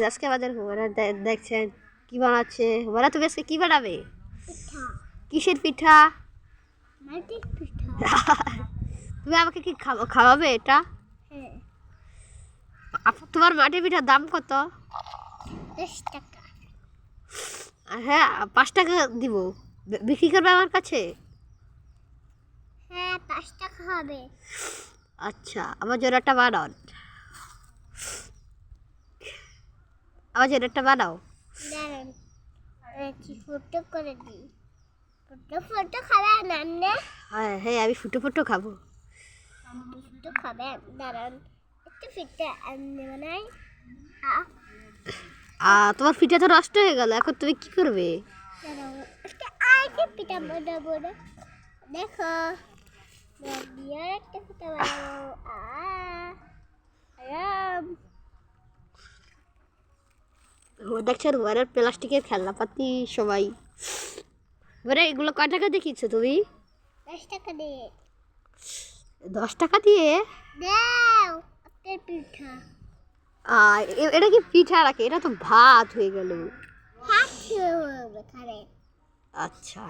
আজকে আমাদের ওরা দেখছেন কি বানাচ্ছে। ওরা তুমি আজকে কি বানাবে? কিসের পিঠা? তুমি আমাকে কি খাওয়াবে এটা? তোমার মাটির পিঠার দাম কত? 10 টাকা। হ্যাঁ, 5 টাকা দিব। বিক্রি করবে আমার কাছে? হ্যাঁ, 5 টাকা হবে। আচ্ছা, আমার জন্য একটা বানাও। আমার জন্য একটা বানাও। দাঁড়ান, ফুটো করে দিই। ফুটো খাবেন না? হ্যাঁ হ্যাঁ, আমি ফুটো ফুটো খাবো। ফুটো খাবেন? দাঁড়ান, একটু পিঠা আনতে বানাই। তোমার পিঠা তো নষ্ট হয়ে গেল, এখন তুমি কি করবে? দাঁড়াও, একটা আরেকটা পিঠা বানাবো না। দেখো, দিয়ে একটা পিঠা বানাবো। আরাম। দেখছেন ঘরের প্লাস্টিকের খেলনাপাতি সবাই। এবারে এগুলো কয় টাকা দেখিয়েছো তুমি? 10 টাকা দিয়ে 10 টাকা দিয়ে? দাও আপনার পিঠা। এটা কি পিঠা রাখে? এটা তো ভাত হয়ে গেল। হ্যাঁ, খাবে। আচ্ছা।